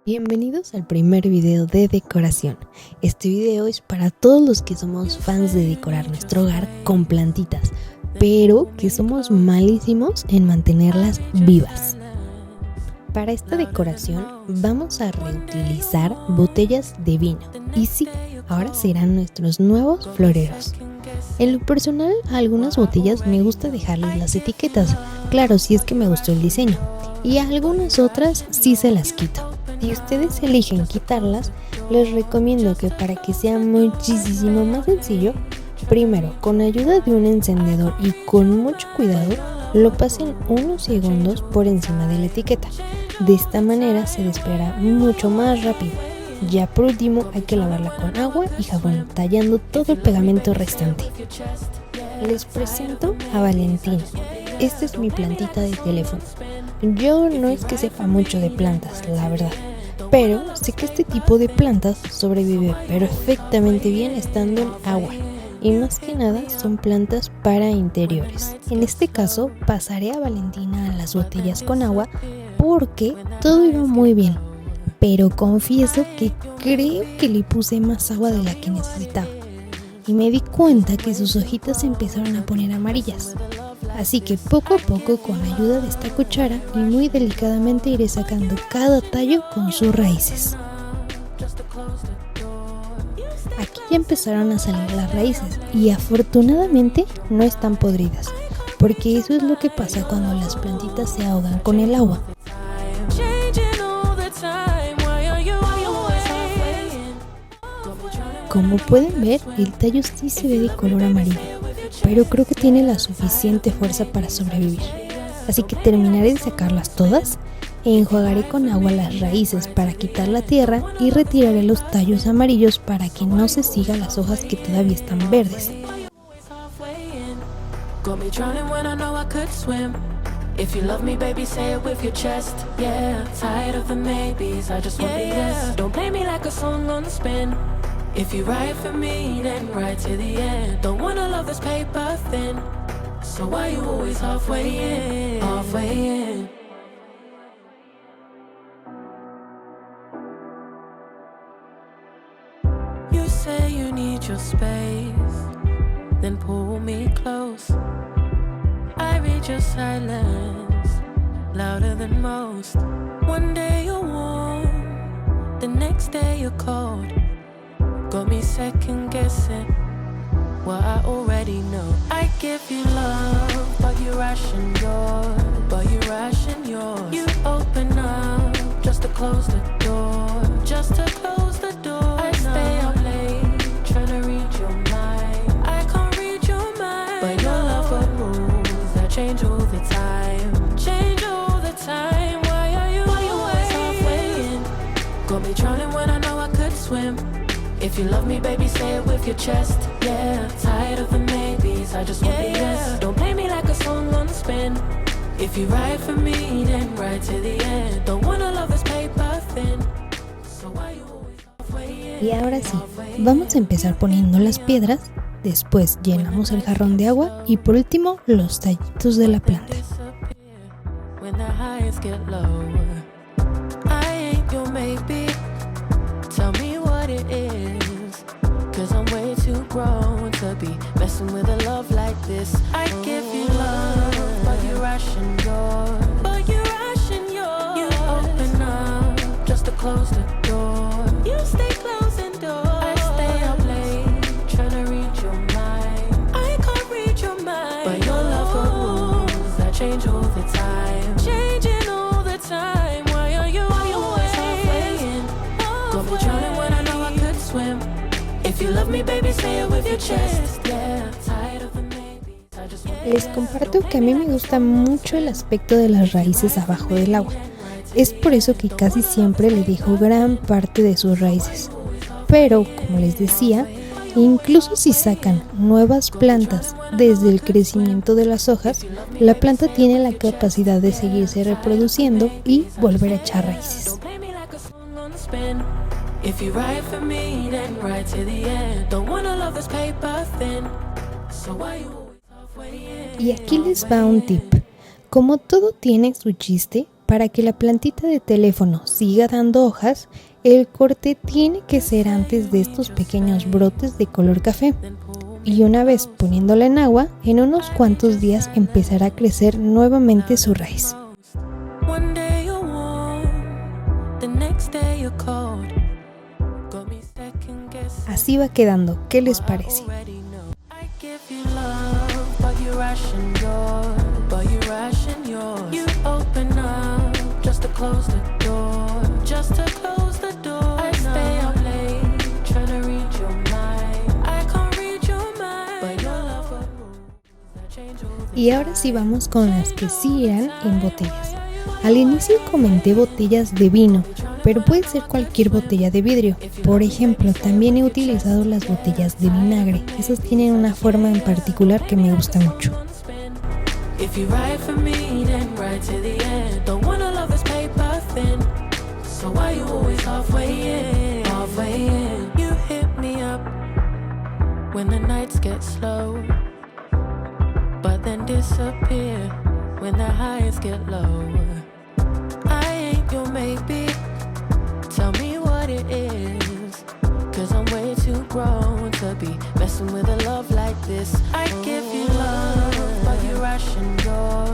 Bienvenidos al primer video de decoración. Este video es para todos los que somos fans de decorar nuestro hogar con plantitas, pero que somos malísimos en mantenerlas vivas. Para esta decoración vamos a reutilizar botellas de vino y sí, ahora serán nuestros nuevos floreros. En lo personal, a algunas botellas me gusta dejarles las etiquetas, claro, si es que me gustó el diseño, y a algunas otras sí se las quito. Si ustedes eligen quitarlas, les recomiendo que para que sea muchísimo más sencillo, primero con ayuda de un encendedor y con mucho cuidado, lo pasen unos segundos por encima de la etiqueta. De esta manera se despegará mucho más rápido. Ya por último hay que lavarla con agua y jabón, tallando todo el pegamento restante. Les presento a Valentina. Esta es mi plantita de teléfono. Yo no es que sepa mucho de plantas, la verdad, pero sé que este tipo de plantas sobrevive perfectamente bien estando en agua y más que nada son plantas para interiores. En este caso pasaré a Valentina a las botellas con agua porque todo iba muy bien, pero confieso que creo que le puse más agua de la que necesitaba y me di cuenta que sus hojitas se empezaron a poner amarillas. Así que poco a poco, con ayuda de esta cuchara y muy delicadamente, iré sacando cada tallo con sus raíces. Aquí ya empezaron a salir las raíces y afortunadamente no están podridas, porque eso es lo que pasa cuando las plantitas se ahogan con el agua. Como pueden ver, el tallo sí se ve de color amarillo, pero creo que tiene la suficiente fuerza para sobrevivir. Así que terminaré de sacarlas todas e enjuagaré con agua las raíces para quitar la tierra y retiraré los tallos amarillos para que no se sigan las hojas que todavía están verdes. If you love me, baby, say it with your chest. Yeah, tired of the maybes, I just want the yes. Don't play me like a song on spin. If you ride for me, then ride to the end. Don't wanna love this paper thin. So why you always halfway in, halfway in? You say you need your space, then pull me close. I read your silence, louder than most. One day you're warm, the next day you're cold. Got me second guessing what I already know. I give you love, but you ration yours, but you ration yours. You open up just to close the door, just to close the door. I stay up late, trying to read your mind. I can't read your mind, but your love got rules that change all the time, change all the time. Why are you always halfway in? Got me drowning when I know I could swim. If you love me, baby, say it with your chest. Yeah, tired of the maybes, I just want the yes. Don't play me like a song on spin. If you ride for me, then ride to the end. Don't wanna love this paper thin. So why you always halfway in? Y ahora sí, vamos a empezar poniendo las piedras. Después llenamos el jarrón de agua y por último los tallitos de la planta. When the highs get lower, I ain't your maybe. Tell me what it is, 'cause I'm way too grown to be messing with a love like this. I give you love, but you ration yours, but you ration yours. You open up just to close the door. You stay closing doors. I stay up late, trying to read your mind. I can't read your mind, but your love got rules that change all the time, changing all the time. Why are you always halfway in? Got me drowning when I know I could swim. If you love me, baby, say it with your chest. Yeah, tired of the maybes, I just want. Les comparto que a mí me gusta mucho el aspecto de las raíces abajo del agua. Es por eso que casi siempre le dejo gran parte de sus raíces. Pero, como les decía, incluso si sacan nuevas plantas desde el crecimiento de las hojas, la planta tiene la capacidad de seguirse reproduciendo y volver a echar raíces. If you ride for me, then ride to the end. Don't wanna love this paper thin. So why you always halfway in? Y aquí les va un tip. Como todo tiene su chiste, para que la plantita de teléfono siga dando hojas, el corte tiene que ser antes de estos pequeños brotes de color café. Y una vez poniéndola en agua, en unos cuantos días empezará a crecer nuevamente su raíz. Así va quedando, ¿qué les parece? Y ahora sí vamos con las que sí eran en botellas. Al inicio comenté botellas de vino, pero puede ser cualquier botella de vidrio. Por ejemplo, también he utilizado las botellas de vinagre. Esas tienen una forma en particular que me gusta mucho. But then disappear when the highs get low. I ain't your maybe, tell me what it is, 'cause I'm way too grown to be messing with a love like this. I give you love, but you ration yours.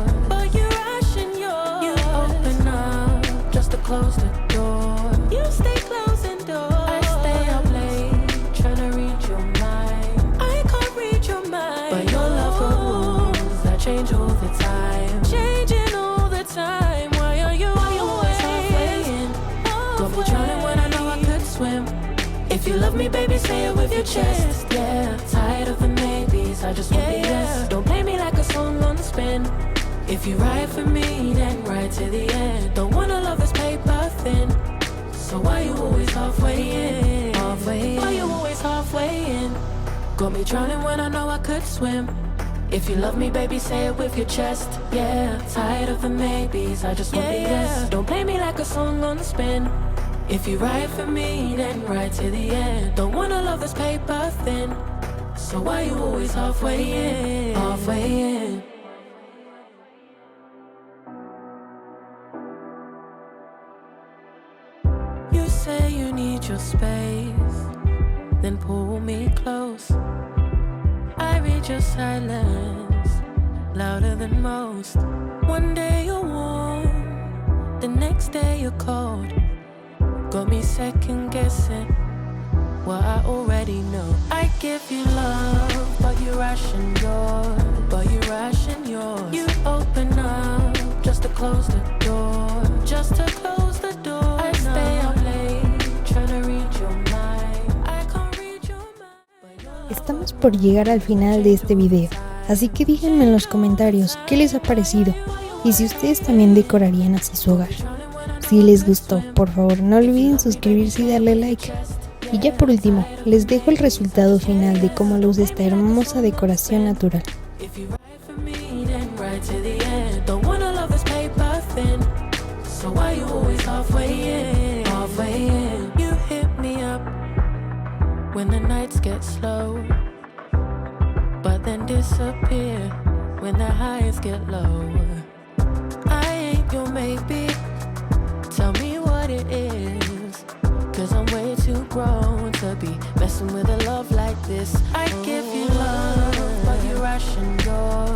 You open up just to close the door. You stay closing doors. I stay up late trying to read your mind. I can't read your mind, but your love change all the time, changing all the time. Why are you always halfway in? Got me drowning when I know I could swim. If you love me, baby, say it with your chest. Yeah, tired of the maybes, I just want the yes. Don't play me like a song on spin. If you ride for me, then ride to the end. Don't wanna love this paper thin. So why you always halfway in? Why you always halfway in? Got me drowning when I know I could swim. If you love me, baby, say it with your chest. Yeah, tired of the maybes, I just want the yes. Don't play me like a song on spin. If you ride for me, then ride to the end. Don't wanna love this paper thin. So why you always halfway in? Halfway in. You say you need your space, then pull me close. I read your silence, louder than most. One day you're warm, the next day you're cold. Got me second guessing what I already know. I give you love, but you ration yours. You open up just to close the door. I stay up late trying to read your mind. I can't read your mind. Estamos por llegar al final de este video, así que díganme en los comentarios qué les ha parecido y si ustedes también decorarían así su hogar. Si les gustó, por favor no olviden suscribirse y darle like. Y ya por último, les dejo el resultado final de cómo luce esta hermosa decoración natural. When the nights get slow, but then disappear when the highs get low. I ain't your maybe, tell me what it is, 'cause I'm way too grown to be messing with a love like this. I give you love, but you ration yours.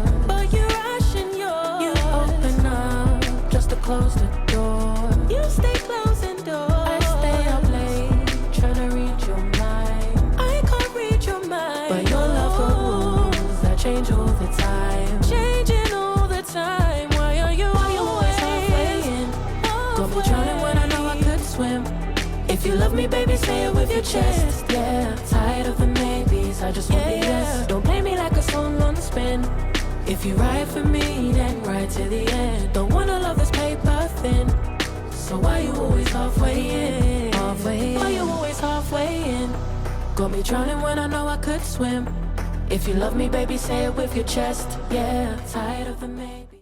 You open up just to close the door. You stay closing doors. I stay up late trying to read your mind. I can't read your mind, but your love for rules that change all the time, changing all the time. Why are you always halfway in? Got me drowning when I know I could swim. If you love me, baby, say it with your chest. Yeah, tired of the maybes, I just want the yes. Don't play me like a song on spin. If you ride for me, then ride to the end. Don't wanna love this paper thin. So why you always halfway in? Why you always halfway in? Got me drowning when I know I could swim. If you love me, baby, say it with your chest. Yeah, tired of the maybes.